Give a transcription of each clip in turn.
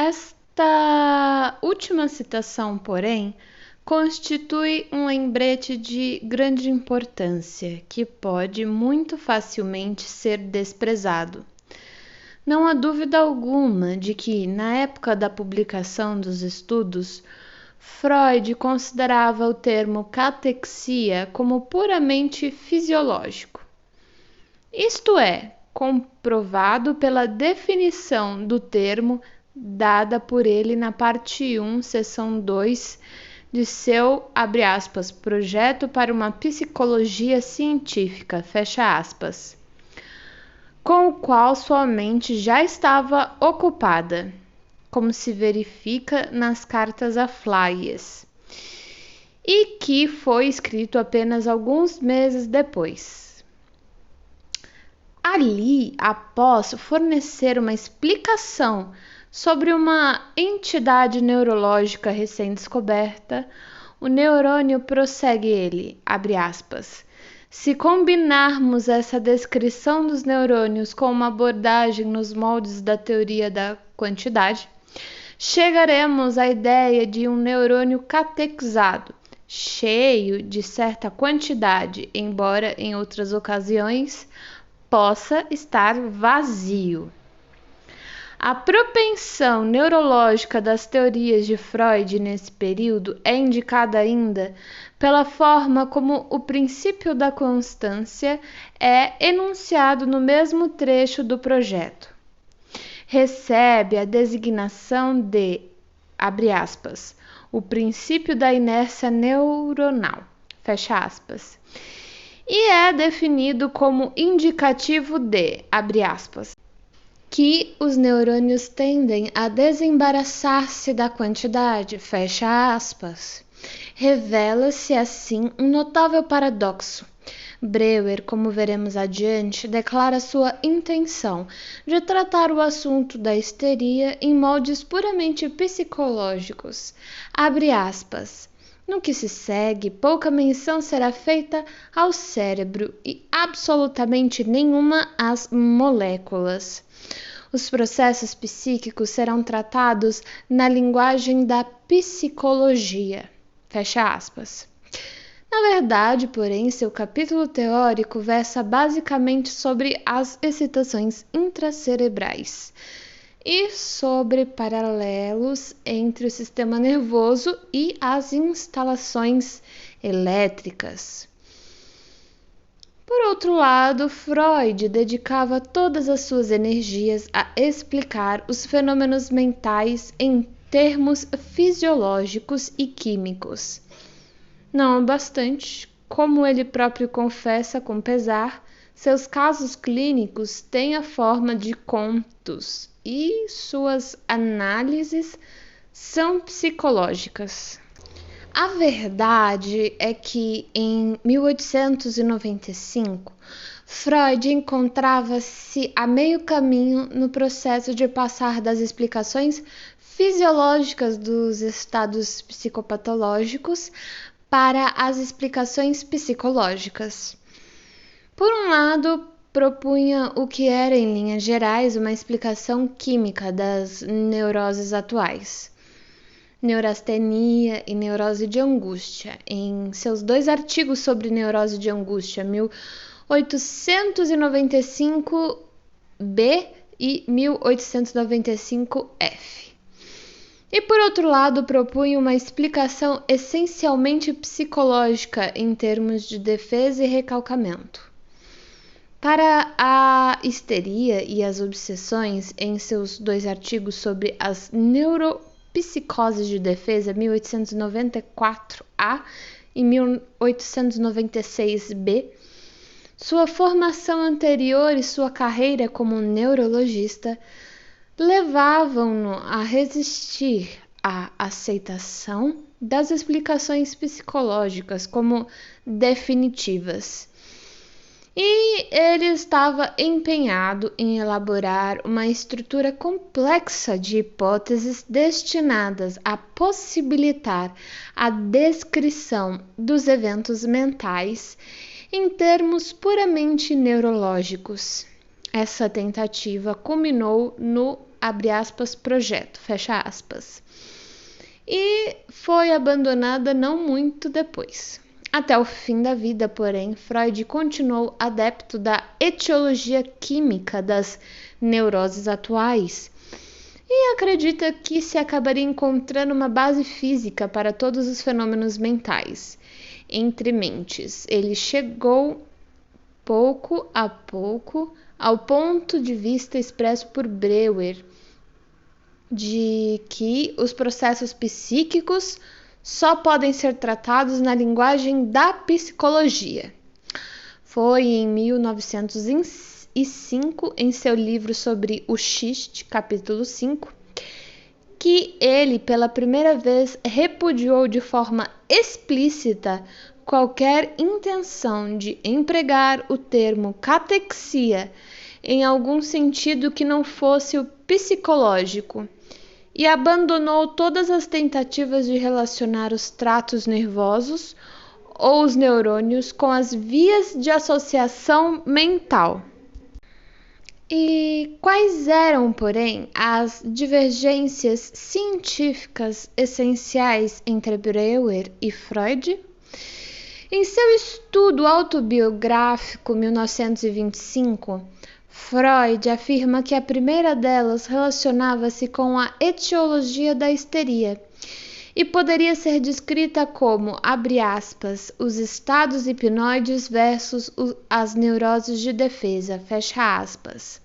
Esta última citação, porém, constitui um lembrete de grande importância que pode muito facilmente ser desprezado. Não há dúvida alguma de que, na época da publicação dos estudos, Freud considerava o termo catexia como puramente fisiológico. Isto é, comprovado pela definição do termo dada por ele na parte 1, seção 2 de seu, abre aspas, projeto para uma psicologia científica, fecha aspas, com o qual sua mente já estava ocupada, como se verifica nas cartas a Flies, e que foi escrito apenas alguns meses depois. Ali, após fornecer uma explicação sobre uma entidade neurológica recém-descoberta, o neurônio prossegue ele, abre aspas, se combinarmos essa descrição dos neurônios com uma abordagem nos moldes da teoria da quantidade, chegaremos à ideia de um neurônio catexado, cheio de certa quantidade, embora em outras ocasiões possa estar vazio. A propensão neurológica das teorias de Freud nesse período é indicada ainda pela forma como o princípio da constância é enunciado no mesmo trecho do projeto. Recebe a designação de, abre aspas, o princípio da inércia neuronal, fecha aspas, e é definido como indicativo de, abre aspas, que os neurônios tendem a desembaraçar-se da quantidade, fecha aspas. Revela-se assim um notável paradoxo. Breuer, como veremos adiante, declara sua intenção de tratar o assunto da histeria em moldes puramente psicológicos. Abre aspas. No que se segue, pouca menção será feita ao cérebro e absolutamente nenhuma às moléculas. Os processos psíquicos serão tratados na linguagem da psicologia. Fecha aspas. Na verdade, porém, seu capítulo teórico versa basicamente sobre as excitações intracerebrais e sobre paralelos entre o sistema nervoso e as instalações elétricas. Por outro lado, Freud dedicava todas as suas energias a explicar os fenômenos mentais em termos fisiológicos e químicos. Não obstante, como ele próprio confessa com pesar, seus casos clínicos têm a forma de contos e suas análises são psicológicas. A verdade é que, em 1895, Freud encontrava-se a meio caminho no processo de passar das explicações fisiológicas dos estados psicopatológicos para as explicações psicológicas. Por um lado, propunha o que era, em linhas gerais, uma explicação química das neuroses atuais, neurastenia e neurose de angústia. Em seus 2 artigos sobre neurose de angústia, 1895b e 1895f. E, por outro lado, propunha uma explicação essencialmente psicológica em termos de defesa e recalcamento. Para a histeria e as obsessões, em seus 2 artigos sobre as neuropsicoses de defesa, 1894A e 1896B, sua formação anterior e sua carreira como neurologista levavam-no a resistir à aceitação das explicações psicológicas como definitivas. E ele estava empenhado em elaborar uma estrutura complexa de hipóteses destinadas a possibilitar a descrição dos eventos mentais em termos puramente neurológicos. Essa tentativa culminou no abre aspas, projeto, fecha aspas. E foi abandonada não muito depois. Até o fim da vida, porém, Freud continuou adepto da etiologia química das neuroses atuais e acredita que se acabaria encontrando uma base física para todos os fenômenos mentais entre mentes. Ele chegou pouco a pouco ao ponto de vista expresso por Breuer de que os processos psíquicos só podem ser tratados na linguagem da psicologia. Foi em 1905, em seu livro sobre o xiste, capítulo 5, que ele, pela primeira vez, repudiou de forma explícita qualquer intenção de empregar o termo catexia em algum sentido que não fosse o psicológico, e abandonou todas as tentativas de relacionar os tratos nervosos ou os neurônios com as vias de associação mental. E quais eram, porém, as divergências científicas essenciais entre Breuer e Freud? Em seu estudo autobiográfico 1925, Freud afirma que a primeira delas relacionava-se com a etiologia da histeria e poderia ser descrita como, abre aspas, os estados hipnoides versus as neuroses de defesa, fecha aspas.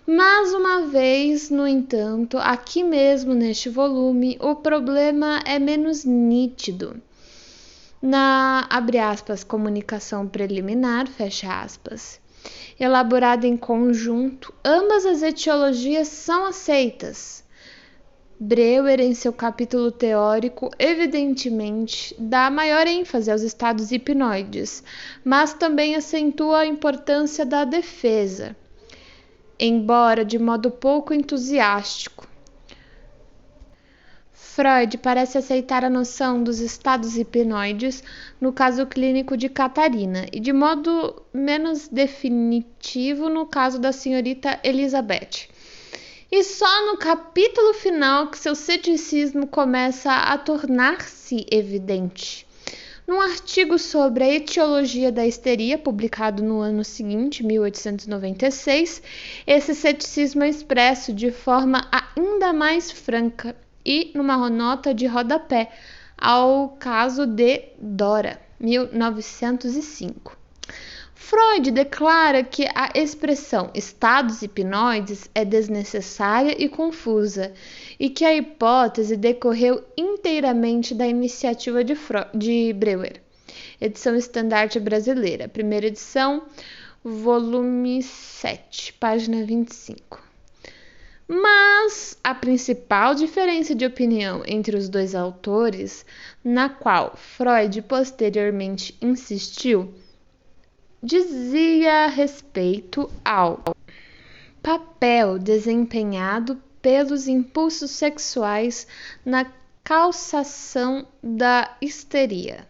Mas uma vez, no entanto, aqui mesmo neste volume, o problema é menos nítido. Na, abre aspas, comunicação preliminar, fecha aspas, elaborada em conjunto, ambas as etiologias são aceitas. Breuer, em seu capítulo teórico, evidentemente dá maior ênfase aos estados hipnoides, mas também acentua a importância da defesa, embora de modo pouco entusiástico. Freud parece aceitar a noção dos estados hipnoides no caso clínico de Catarina e de modo menos definitivo no caso da senhorita Elizabeth. E só no capítulo final que seu ceticismo começa a tornar-se evidente. Num artigo sobre a etiologia da histeria, publicado no ano seguinte, 1896, esse ceticismo é expresso de forma ainda mais franca e numa nota de rodapé ao caso de Dora, 1905. Freud declara que a expressão estados hipnoides é desnecessária e confusa e que a hipótese decorreu inteiramente da iniciativa de Breuer. Edição Estandarte Brasileira, primeira edição, volume 7, página 25. Mas a principal diferença de opinião entre os dois autores, na qual Freud posteriormente insistiu, dizia respeito ao papel desempenhado pelos impulsos sexuais na causação da histeria.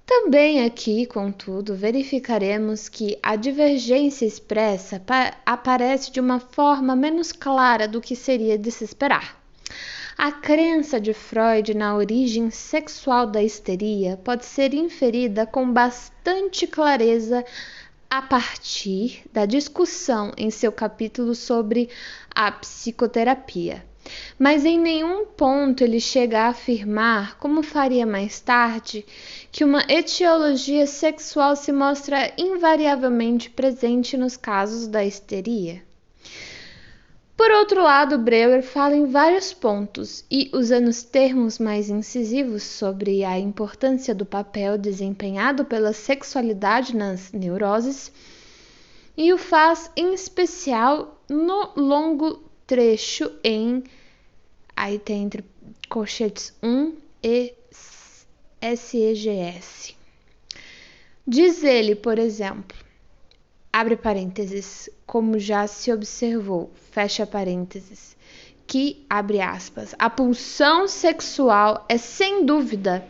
Também aqui, contudo, verificaremos que a divergência expressa aparece de uma forma menos clara do que seria de se esperar. A crença de Freud na origem sexual da histeria pode ser inferida com bastante clareza a partir da discussão em seu capítulo sobre a psicoterapia. Mas em nenhum ponto ele chega a afirmar, como faria mais tarde, que uma etiologia sexual se mostra invariavelmente presente nos casos da histeria. Por outro lado, Breuer fala em vários pontos e, usando os termos mais incisivos sobre a importância do papel desempenhado pela sexualidade nas neuroses, e o faz em especial no longo trecho em, aí tem entre colchetes 1 e SEGS. Diz ele, por exemplo, abre parênteses, como já se observou, fecha parênteses, que, abre aspas, a pulsão sexual é sem dúvida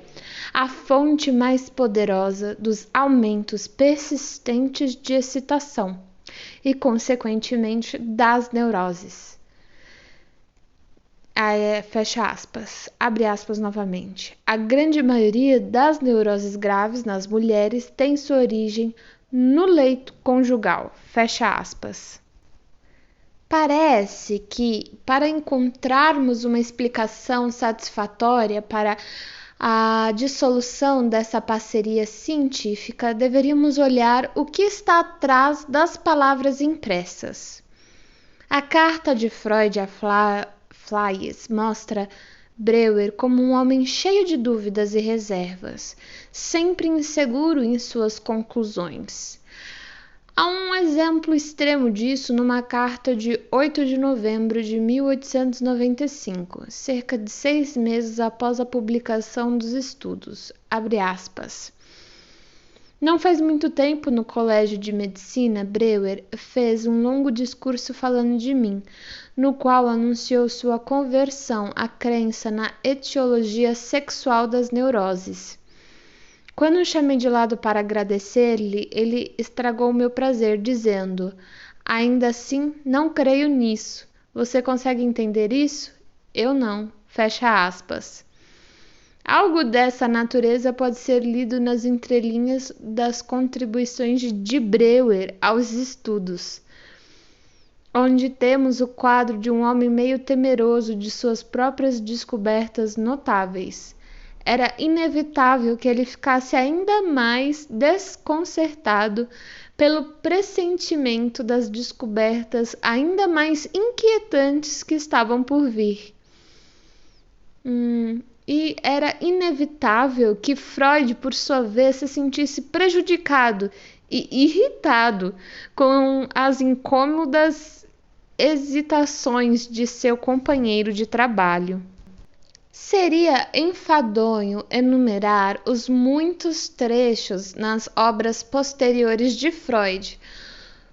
a fonte mais poderosa dos aumentos persistentes de excitação e, consequentemente, das neuroses. fecha aspas, abre aspas novamente. A grande maioria das neuroses graves nas mulheres tem sua origem no leito conjugal, fecha aspas. Parece que, para encontrarmos uma explicação satisfatória para a dissolução dessa parceria científica, deveríamos olhar o que está atrás das palavras impressas. A carta de Freud a Flies mostra Breuer como um homem cheio de dúvidas e reservas, sempre inseguro em suas conclusões. Há um exemplo extremo disso numa carta de 8 de novembro de 1895, cerca de 6 meses após a publicação dos estudos. Abre aspas. Não faz muito tempo, no Colégio de Medicina, Breuer fez um longo discurso falando de mim, no qual anunciou sua conversão à crença na etiologia sexual das neuroses. Quando o chamei de lado para agradecer-lhe, ele estragou meu prazer, dizendo: ainda assim, não creio nisso. Você consegue entender isso? Eu não. Fecha aspas. Algo dessa natureza pode ser lido nas entrelinhas das contribuições de Breuer aos estudos, onde temos o quadro de um homem meio temeroso de suas próprias descobertas notáveis. Era inevitável que ele ficasse ainda mais desconcertado pelo pressentimento das descobertas ainda mais inquietantes que estavam por vir. E era inevitável que Freud, por sua vez, se sentisse prejudicado e irritado com as incômodas hesitações de seu companheiro de trabalho. Seria enfadonho enumerar os muitos trechos nas obras posteriores de Freud,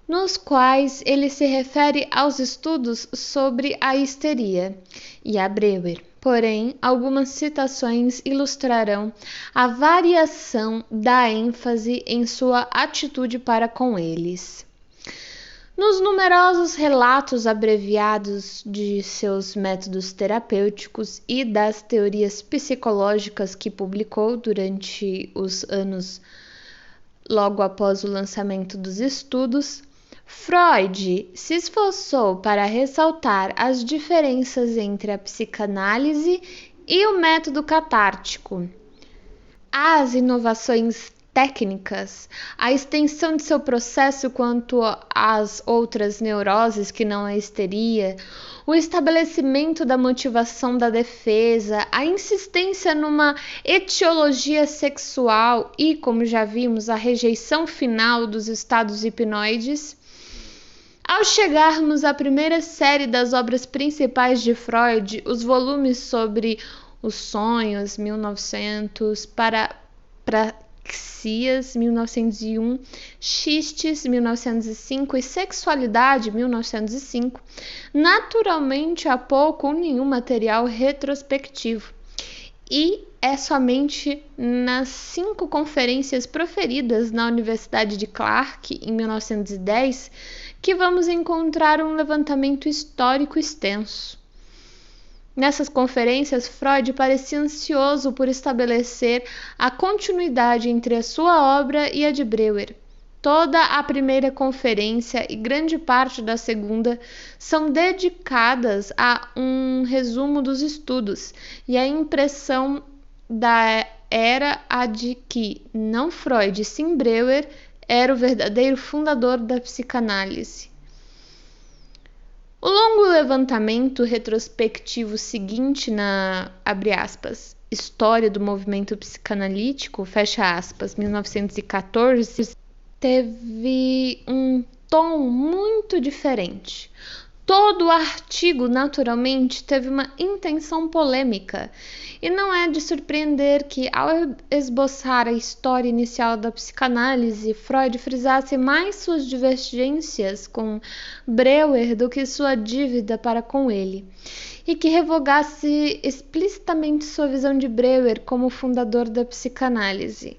nos quais ele se refere aos estudos sobre a histeria e a Breuer. Porém, algumas citações ilustrarão a variação da ênfase em sua atitude para com eles. Nos numerosos relatos abreviados de seus métodos terapêuticos e das teorias psicológicas que publicou durante os anos logo após o lançamento dos estudos, Freud se esforçou para ressaltar as diferenças entre a psicanálise e o método catártico. As inovações técnicas, a extensão de seu processo quanto às outras neuroses que não a histeria, o estabelecimento da motivação da defesa, a insistência numa etiologia sexual e, como já vimos, a rejeição final dos estados hipnoides. Ao chegarmos à primeira série das obras principais de Freud, os volumes sobre os sonhos, 1900, Praxias, 1901, Xistes, 1905 e Sexualidade, 1905, naturalmente há pouco ou nenhum material retrospectivo. E é somente nas 5 conferências proferidas na Universidade de Clark, em 1910, que vamos encontrar um levantamento histórico extenso. Nessas conferências, Freud parecia ansioso por estabelecer a continuidade entre a sua obra e a de Breuer. Toda a primeira conferência e grande parte da segunda são dedicadas a um resumo dos estudos, e a impressão era a de que não Freud, sim Breuer, era o verdadeiro fundador da psicanálise. O longo levantamento retrospectivo seguinte na, abre aspas, História do Movimento Psicanalítico, fecha aspas, 1914, teve um tom muito diferente. Todo o artigo, naturalmente, teve uma intenção polêmica, e não é de surpreender que, ao esboçar a história inicial da psicanálise, Freud frisasse mais suas divergências com Breuer do que sua dívida para com ele, e que revogasse explicitamente sua visão de Breuer como fundador da psicanálise.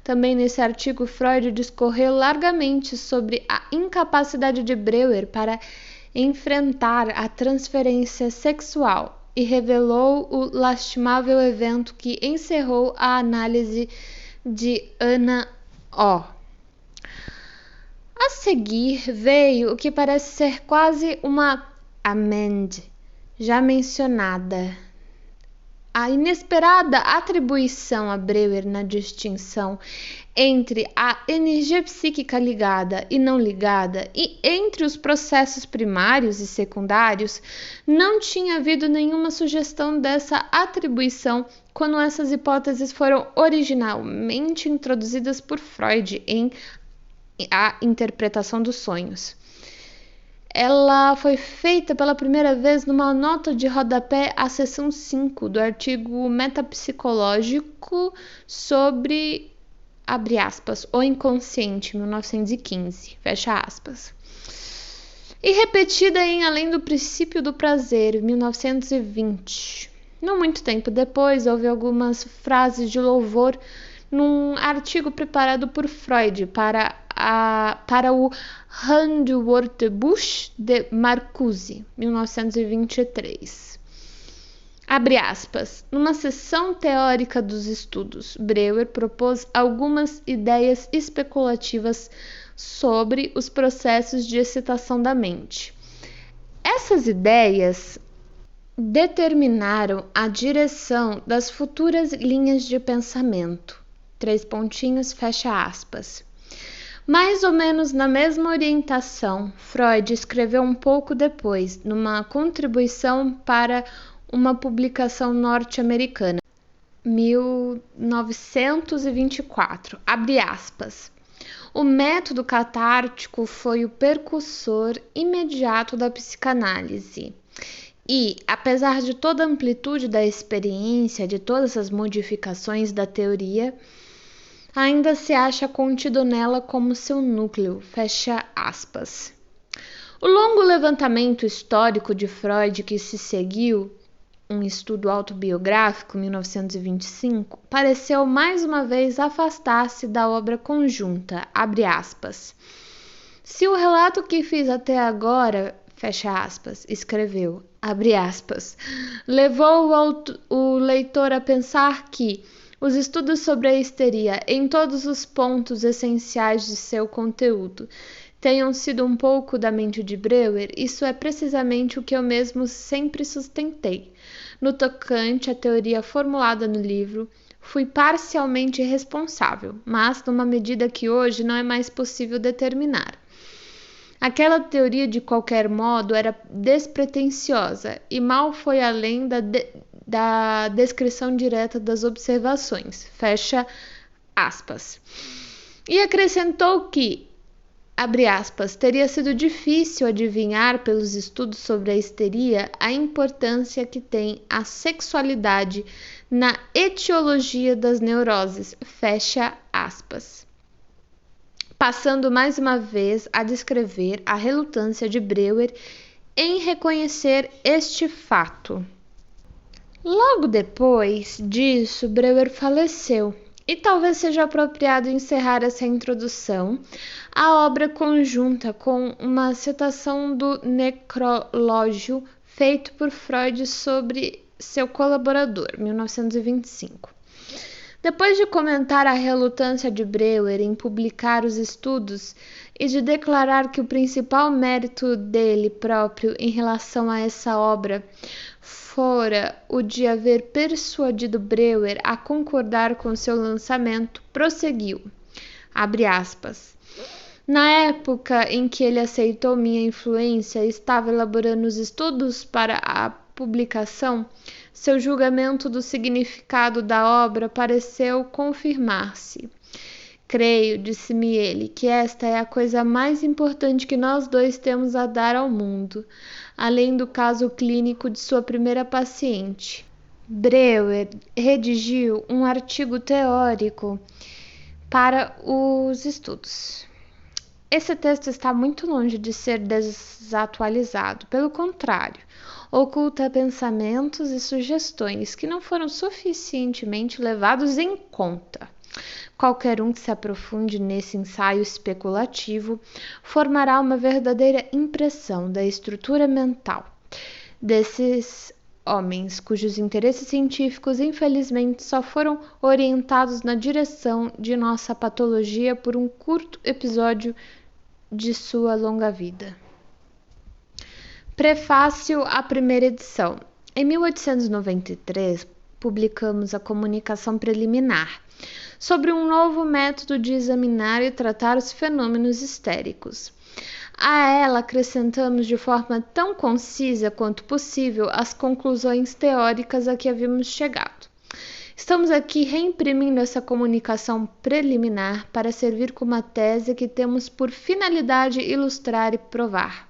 Também nesse artigo, Freud discorreu largamente sobre a incapacidade de Breuer para enfrentar a transferência sexual e revelou o lastimável evento que encerrou a análise de Ana O. A seguir veio o que parece ser quase uma amende já mencionada. A inesperada atribuição a Breuer na distinção entre a energia psíquica ligada e não ligada e entre os processos primários e secundários, não tinha havido nenhuma sugestão dessa atribuição quando essas hipóteses foram originalmente introduzidas por Freud em A Interpretação dos Sonhos. Ela foi feita pela primeira vez numa nota de rodapé à seção 5 do artigo metapsicológico sobre, abre aspas, o inconsciente, 1915, fecha aspas. E repetida em Além do Princípio do Prazer, 1920. Não muito tempo depois, houve algumas frases de louvor num artigo preparado por Freud para o Handwörterbuch de Marcuse, 1923. Abre aspas. Numa seção teórica dos estudos, Breuer propôs algumas ideias especulativas sobre os processos de excitação da mente. Essas ideias determinaram a direção das futuras linhas de pensamento. 3 pontinhos, fecha aspas. Mais ou menos na mesma orientação, Freud escreveu um pouco depois, numa contribuição para uma publicação norte-americana, 1924, abre aspas. O método catártico foi o precursor imediato da psicanálise. E, apesar de toda a amplitude da experiência, de todas as modificações da teoria, ainda se acha contido nela como seu núcleo, fecha aspas. O longo levantamento histórico de Freud que se seguiu, um estudo autobiográfico, 1925, pareceu mais uma vez afastar-se da obra conjunta, abre aspas. Se o relato que fiz até agora, fecha aspas, escreveu, abre aspas, levou o leitor a pensar que os estudos sobre a histeria, em todos os pontos essenciais de seu conteúdo, tenham sido um pouco da mente de Breuer, isso é precisamente o que eu mesmo sempre sustentei. No tocante à teoria formulada no livro, fui parcialmente responsável, mas numa medida que hoje não é mais possível determinar. Aquela teoria, de qualquer modo, era despretensiosa e mal foi além da descrição direta das observações, fecha aspas. E acrescentou que, abre aspas, teria sido difícil adivinhar pelos estudos sobre a histeria a importância que tem a sexualidade na etiologia das neuroses, fecha aspas. Passando mais uma vez a descrever a relutância de Breuer em reconhecer este fato. Logo depois disso, Breuer faleceu, e talvez seja apropriado encerrar essa introdução à obra conjunta com uma citação do necrológio feito por Freud sobre seu colaborador, 1925. Depois de comentar a relutância de Breuer em publicar os estudos e de declarar que o principal mérito dele próprio em relação a essa obra fora o de haver persuadido Breuer a concordar com seu lançamento, prosseguiu, abre aspas, na época em que ele aceitou minha influência e estava elaborando os estudos para a publicação, seu julgamento do significado da obra pareceu confirmar-se. Creio, disse-me ele, que esta é a coisa mais importante que nós dois temos a dar ao mundo, além do caso clínico de sua primeira paciente. Breuer redigiu um artigo teórico para os estudos. Esse texto está muito longe de ser desatualizado, pelo contrário, oculta pensamentos e sugestões que não foram suficientemente levados em conta. Qualquer um que se aprofunde nesse ensaio especulativo formará uma verdadeira impressão da estrutura mental desses homens cujos interesses científicos, infelizmente, só foram orientados na direção de nossa patologia por um curto episódio de sua longa vida. Prefácio à primeira edição. Em 1893, publicamos a Comunicação Preliminar, sobre um novo método de examinar e tratar os fenômenos histéricos. A ela acrescentamos de forma tão concisa quanto possível as conclusões teóricas a que havíamos chegado. Estamos aqui reimprimindo essa comunicação preliminar para servir como uma tese que temos por finalidade ilustrar e provar.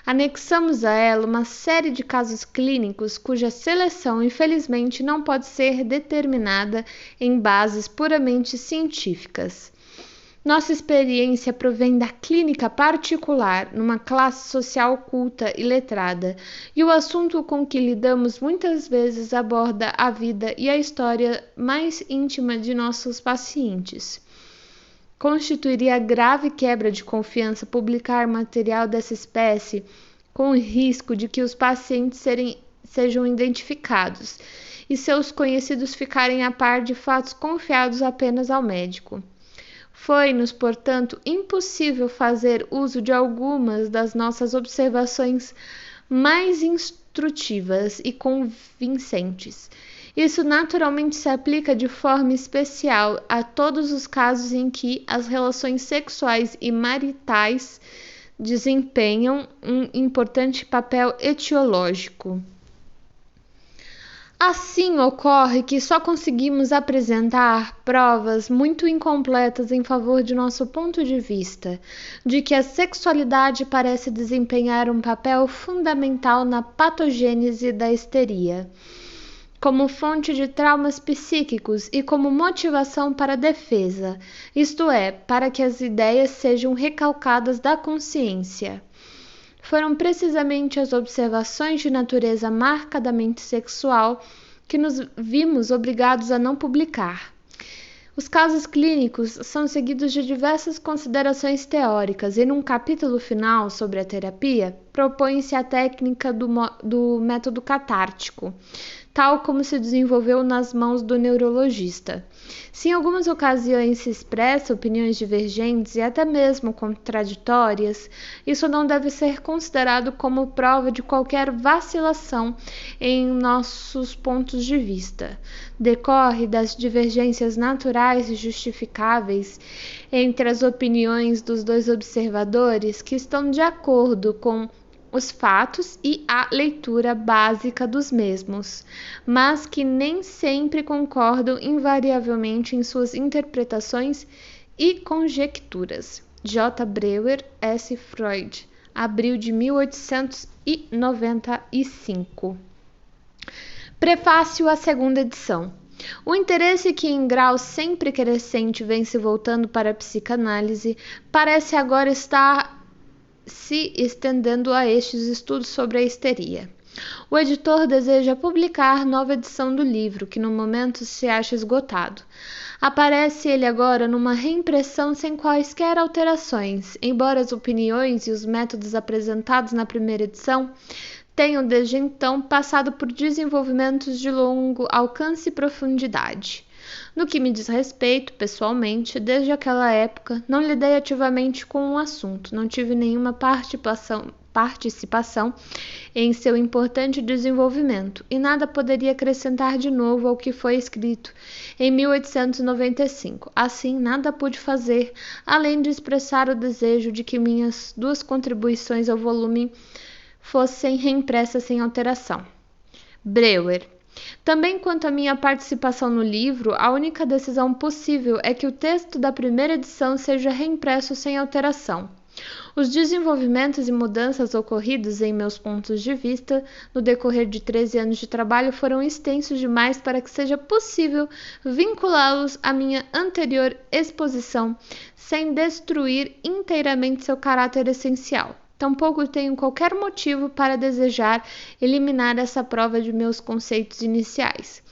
Anexamos a ela uma série de casos clínicos cuja seleção, infelizmente, não pode ser determinada em bases puramente científicas. Nossa experiência provém da clínica particular, numa classe social culta e letrada, e o assunto com que lidamos muitas vezes aborda a vida e a história mais íntima de nossos pacientes. Constituiria grave quebra de confiança publicar material dessa espécie, com o risco de que os pacientes sejam identificados e seus conhecidos ficarem a par de fatos confiados apenas ao médico. Foi-nos, portanto, impossível fazer uso de algumas das nossas observações mais instrutivas e convincentes. Isso naturalmente se aplica de forma especial a todos os casos em que as relações sexuais e maritais desempenham um importante papel etiológico. Assim ocorre que só conseguimos apresentar provas muito incompletas em favor de nosso ponto de vista, de que a sexualidade parece desempenhar um papel fundamental na patogênese da histeria, como fonte de traumas psíquicos e como motivação para a defesa, isto é, para que as ideias sejam recalcadas da consciência. Foram precisamente as observações de natureza marcadamente sexual que nos vimos obrigados a não publicar. Os casos clínicos são seguidos de diversas considerações teóricas e, num capítulo final sobre a terapia, propõe-se a técnica do método catártico, tal como se desenvolveu nas mãos do neurologista. Se em algumas ocasiões se expressa opiniões divergentes e até mesmo contraditórias, isso não deve ser considerado como prova de qualquer vacilação em nossos pontos de vista. Decorre das divergências naturais e justificáveis entre as opiniões dos dois observadores que estão de acordo com os fatos e a leitura básica dos mesmos, mas que nem sempre concordam invariavelmente em suas interpretações e conjecturas. J. Breuer, S. Freud, abril de 1895. Prefácio à segunda edição. O interesse que em grau sempre crescente vem se voltando para a psicanálise parece agora estar se estendendo a estes estudos sobre a histeria. O editor deseja publicar nova edição do livro, que no momento se acha esgotado. Aparece ele agora numa reimpressão sem quaisquer alterações, embora as opiniões e os métodos apresentados na primeira edição tenham desde então passado por desenvolvimentos de longo alcance e profundidade. No que me diz respeito, pessoalmente, desde aquela época, não lidei ativamente com o assunto, não tive nenhuma participação em seu importante desenvolvimento, e nada poderia acrescentar de novo ao que foi escrito em 1895. Assim, nada pude fazer, além de expressar o desejo de que minhas duas contribuições ao volume fossem reimpressas sem alteração. Breuer. Também quanto à minha participação no livro, a única decisão possível é que o texto da primeira edição seja reimpresso sem alteração. Os desenvolvimentos e mudanças ocorridos em meus pontos de vista no decorrer de 13 anos de trabalho foram extensos demais para que seja possível vinculá-los à minha anterior exposição sem destruir inteiramente seu caráter essencial. Tampouco tenho qualquer motivo para desejar eliminar essa prova de meus conceitos iniciais.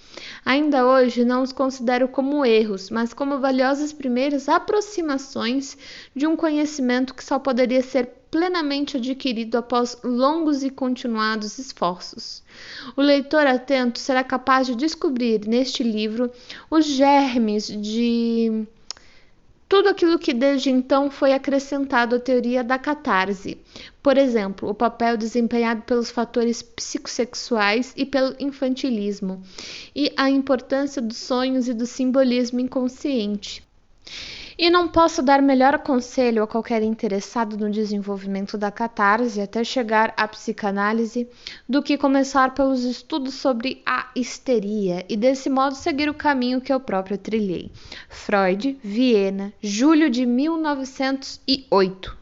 Ainda hoje não os considero como erros, mas como valiosas primeiras aproximações de um conhecimento que só poderia ser plenamente adquirido após longos e continuados esforços. O leitor atento será capaz de descobrir neste livro os germes de tudo aquilo que desde então foi acrescentado à teoria da catarse. Por exemplo, o papel desempenhado pelos fatores psicossexuais e pelo infantilismo, e a importância dos sonhos e do simbolismo inconsciente. E não posso dar melhor conselho a qualquer interessado no desenvolvimento da catarse até chegar à psicanálise do que começar pelos estudos sobre a histeria e desse modo seguir o caminho que eu próprio trilhei. Freud, Viena, julho de 1908.